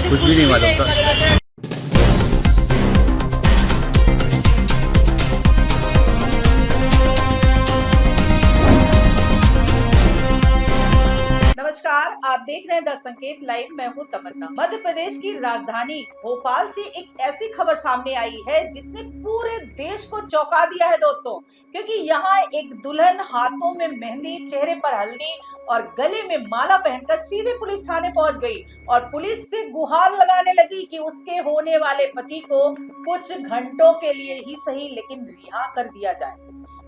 कुछ भी नहीं मालूम था। नमस्कार, आप देख रहे हैं द संकेत लाइव। मैं हूं तमन्ना। मध्य प्रदेश की राजधानी भोपाल से एक ऐसी खबर सामने आई है जिसने पूरे देश को चौंका दिया है दोस्तों, क्योंकि यहाँ एक दुल्हन हाथों में मेहंदी, चेहरे पर हल्दी और गले में माला पहनकर सीधे पुलिस थाने पहुंच गई और पुलिस से गुहार लगाने लगी कि उसके होने वाले पति को कुछ घंटों के लिए ही सही लेकिन रिहा कर दिया जाए,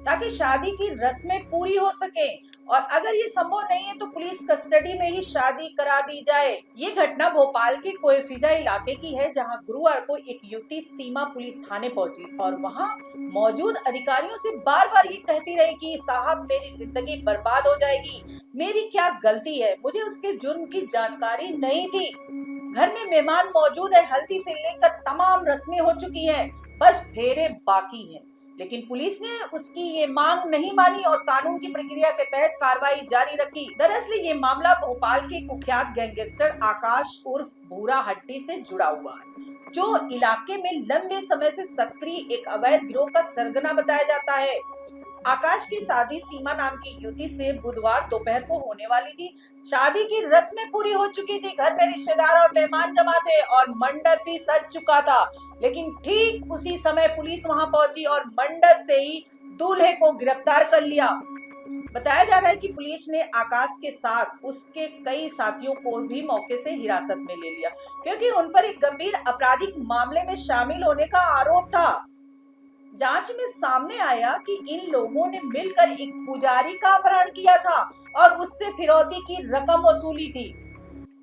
ताकि शादी की रस्में पूरी हो सके और अगर ये संभव नहीं है तो पुलिस कस्टडी में ही शादी करा दी जाए। ये घटना भोपाल के कोएफिजा इलाके की है, जहां गुरुवार को एक युवती सीमा पुलिस थाने पहुंची और वहां मौजूद अधिकारियों से बार बार ये कहती रही कि साहब मेरी जिंदगी बर्बाद हो जाएगी, मेरी क्या गलती है, मुझे उसके जुर्म की जानकारी नहीं थी, घर में मेहमान मौजूद है, हल्दी से लेकर तमाम रस्में हो चुकी हैं, बस फेरे बाकी हैं। लेकिन पुलिस ने उसकी ये मांग नहीं मानी और कानून की प्रक्रिया के तहत कार्रवाई जारी रखी। दरअसल ये मामला भोपाल के कुख्यात गैंगस्टर आकाश उर्फ भूरा हड्डी से जुड़ा हुआ है, जो इलाके में लंबे समय से सक्रिय एक अवैध गिरोह का सरगना बताया जाता है। आकाश की शादी सीमा नाम की युवती से बुधवार दोपहर को होने वाली थी। शादी की रस्में पूरी हो चुकी थी, घर में रिश्तेदार और मेहमान जमा थे और मंडप भी सज चुका था, लेकिन ठीक उसी समय पुलिस वहां पहुंची और मंडप से ही दूल्हे को गिरफ्तार कर लिया। बताया जा रहा है कि पुलिस ने आकाश के साथ उसके कई साथियों को भी मौके से हिरासत में ले लिया, क्योंकि उन पर एक गंभीर आपराधिक मामले में शामिल होने का आरोप था। जांच में सामने आया कि इन लोगों ने मिलकर एक पुजारी का अपहरण किया था और उससे फिरौती की रकम वसूली थी।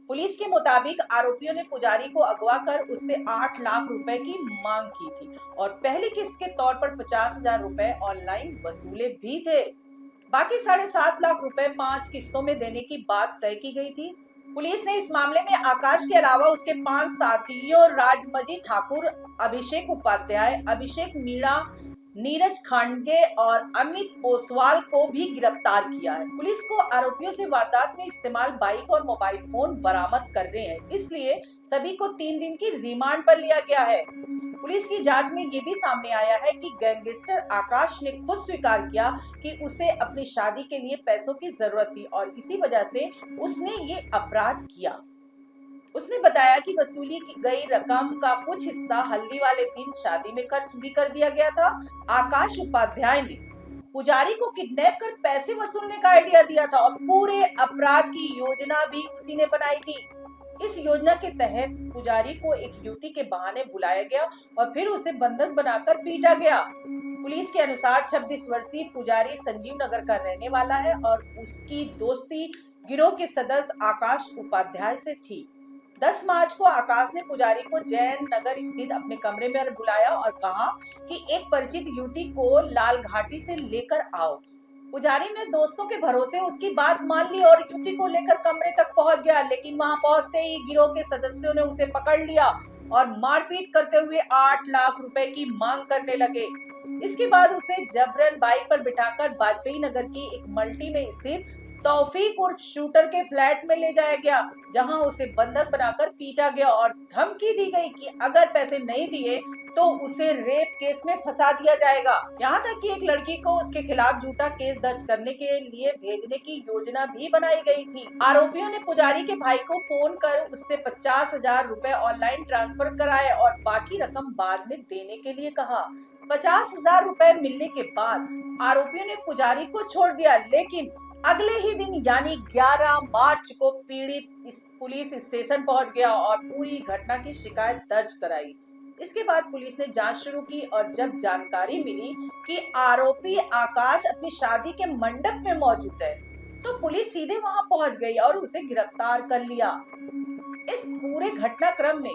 पुलिस के मुताबिक आरोपियों ने पुजारी को अगवा कर उससे 8 लाख रुपए की मांग की थी और पहली किस्त के तौर पर 50,000 रुपए ऑनलाइन वसूले भी थे। बाकी 7.5 लाख रुपए 5 किस्तों में देने की बात तय की गई थी। पुलिस ने इस मामले में आकाश के अलावा उसके 5 साथियों राजमजी ठाकुर, अभिषेक उपाध्याय, अभिषेक मीणा, नीरज खांडगे और अमित ओसवाल को भी गिरफ्तार किया है। पुलिस को आरोपियों से वारदात में इस्तेमाल बाइक और मोबाइल फोन बरामद कर रहे हैं, इसलिए सभी को 3 दिन की रिमांड पर लिया गया है। पुलिस की जांच में ये भी सामने आया है कि गैंगस्टर आकाश ने खुद स्वीकार किया कि उसे अपनी शादी के लिए पैसों की जरूरत थी और इसी वजह से उसने ये अपराध किया। उसने बताया कि वसूली की गई रकम का कुछ हिस्सा हल्दी वाले दिन शादी में खर्च भी कर दिया गया था। आकाश उपाध्याय ने पुजारी को किडनैप कर पैसे वसूलने का आइडिया दिया था और पूरे अपराध की योजना भी उसी ने बनाई थी। इस योजना के तहत पुजारी को एक युवती के बहाने बुलाया गया और फिर उसे बंधक बनाकर पीटा गया। पुलिस के अनुसार 26 वर्षीय पुजारी संजीव नगर का रहने वाला है और उसकी दोस्ती गिरोह के सदस्य आकाश उपाध्याय से थी। 10 मार्च को आकाश ने पुजारी को जैन नगर स्थित अपने कमरे में बुलाया और कहा कि एक परिचित युवती को लाल घाटी से लेकर आओ। पुजारी ने दोस्तों के भरोसे उसकी बात मान ली और युवती को लेकर कमरे तक पहुंच गया, लेकिन वहां पहुंचते ही गिरोह के सदस्यों ने उसे पकड़ लिया और मारपीट करते हुए 8 लाख रुपए की मांग करने लगे। इसके बाद उसे जबरन बाइक पर बिठाकर वाजपेयी नगर की एक मल्टी में स्थित तौफीक उर्फ शूटर के फ्लैट में ले जाया गया, जहां उसे बंधक बनाकर पीटा गया और धमकी दी गई कि अगर पैसे नहीं दिए तो उसे रेप केस में फंसा दिया जाएगा। यहाँ तक कि एक लड़की को उसके खिलाफ झूठा केस दर्ज करने के लिए भेजने की योजना भी बनाई गई थी। आरोपियों ने पुजारी के भाई को फोन कर उससे 50,000 रुपए ऑनलाइन ट्रांसफर कराए और बाकी रकम बाद में देने के लिए कहा। 50,000 रुपए मिलने के बाद आरोपियों ने पुजारी को छोड़ दिया, लेकिन अगले ही दिन यानी 11 मार्च को पीड़ित पुलिस स्टेशन पहुंच गया और पूरी घटना की शिकायत दर्ज कराई। इसके बाद पुलिस ने जांच शुरू की और जब जानकारी मिली कि आरोपी आकाश अपनी शादी के मंडप में मौजूद है, तो पुलिस सीधे वहां पहुंच गई और उसे गिरफ्तार कर लिया। इस पूरे घटनाक्रम ने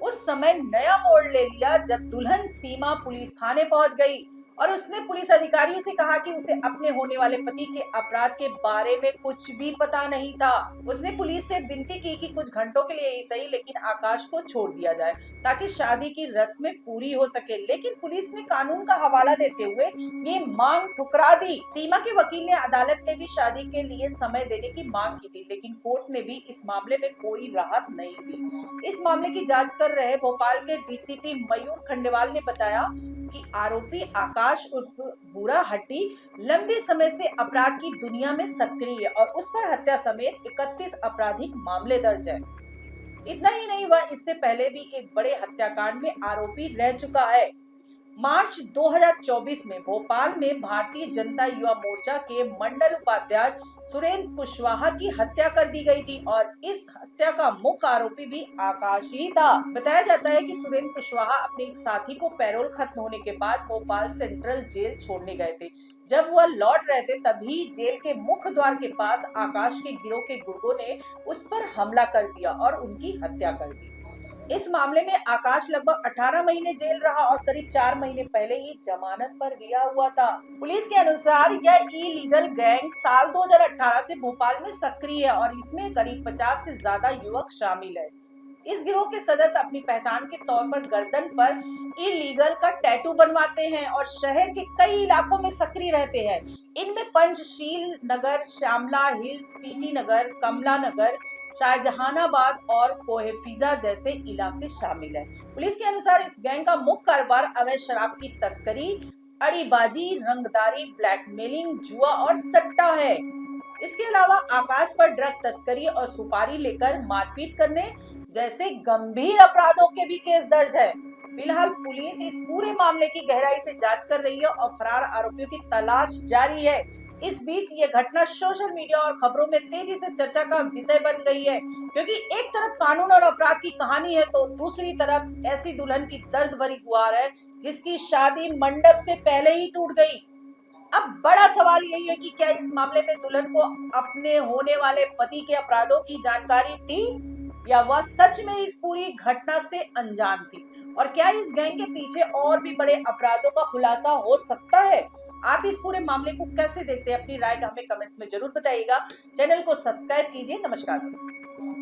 उस समय नया मोड़ ले लिया जब दुल्हन सीमा पुलिस थाने पहुंच गई और उसने पुलिस अधिकारियों से कहा कि उसे अपने होने वाले पति के अपराध के बारे में कुछ भी पता नहीं था। उसने पुलिस से विनती की कि कुछ घंटों के लिए ही सही लेकिन आकाश को छोड़ दिया जाए ताकि शादी की रस्में पूरी हो सके, लेकिन पुलिस ने कानून का हवाला देते हुए ये मांग ठुकरा दी। सीमा के वकील ने अदालत में भी शादी के लिए समय देने की मांग की थी, लेकिन कोर्ट ने भी इस मामले में कोई राहत नहीं दी। इस मामले की जांच कर रहे भोपाल के डीसीपी मयूर खंडेवाल ने बताया कि आरोपी आकाश उर्फ बुरा हड्डी लंबे समय से अपराध की दुनिया में सक्रिय है और उस पर हत्या समेत 31 आपराधिक मामले दर्ज है। इतना ही नहीं, वह इससे पहले भी एक बड़े हत्याकांड में आरोपी रह चुका है। मार्च 2024 में भोपाल में भारतीय जनता युवा मोर्चा के मंडल उपाध्यक्ष सुरेंद्र कुशवाहा की हत्या कर दी गई थी और इस हत्या का मुख्य आरोपी भी आकाश ही था। बताया जाता है कि सुरेंद्र कुशवाहा अपने एक साथी को पैरोल खत्म होने के बाद भोपाल सेंट्रल जेल छोड़ने गए थे। जब वह लौट रहे थे तभी जेल के मुख्य द्वार के पास आकाश के गिरोह के गुर्गों ने उस पर हमला कर दिया और उनकी हत्या कर दी। इस मामले में आकाश लगभग 18 महीने जेल रहा और करीब 4 महीने पहले ही जमानत पर रिहा हुआ था। पुलिस के अनुसार यह इलीगल गैंग साल 2018 से भोपाल में सक्रिय है और इसमें करीब 50 से ज्यादा युवक शामिल है। इस गिरोह के सदस्य अपनी पहचान के तौर पर गर्दन पर इलीगल का टैटू बनवाते हैं और शहर के कई इलाकों में सक्रिय रहते हैं। इनमें पंचशील नगर, श्यामला हिल्स, टीटी नगर, कमला नगर, शाहजहानाबाद और कोहेफिजा जैसे इलाके शामिल हैं। पुलिस के अनुसार इस गैंग का मुख्य कारोबार अवैध शराब की तस्करी, अड़ीबाजी, रंगदारी, ब्लैकमेलिंग, जुआ और सट्टा है। इसके अलावा आकाश पर ड्रग तस्करी और सुपारी लेकर मारपीट करने जैसे गंभीर अपराधों के भी केस दर्ज है। फिलहाल पुलिस इस पूरे मामले की गहराई से जांच कर रही है और फरार आरोपियों की तलाश जारी है। इस बीच ये घटना सोशल मीडिया और खबरों में तेजी से चर्चा का विषय बन गई है, क्योंकि एक तरफ कानून और अपराध की कहानी है तो दूसरी तरफ ऐसी दुल्हन की दर्द भरी गुहार है जिसकी शादी मंडप से पहले ही टूट गई। अब बड़ा सवाल यही है कि क्या इस मामले में दुल्हन को अपने होने वाले पति के अपराधों की जानकारी थी या वह सच में इस पूरी घटना से अनजान थी, और क्या इस गैंग के पीछे और भी बड़े अपराधों का खुलासा हो सकता है। आप इस पूरे मामले को कैसे देखते हैं, अपनी राय हमें कमेंट्स में जरूर बताइएगा। चैनल को सब्सक्राइब कीजिए। नमस्कार दोस्तों।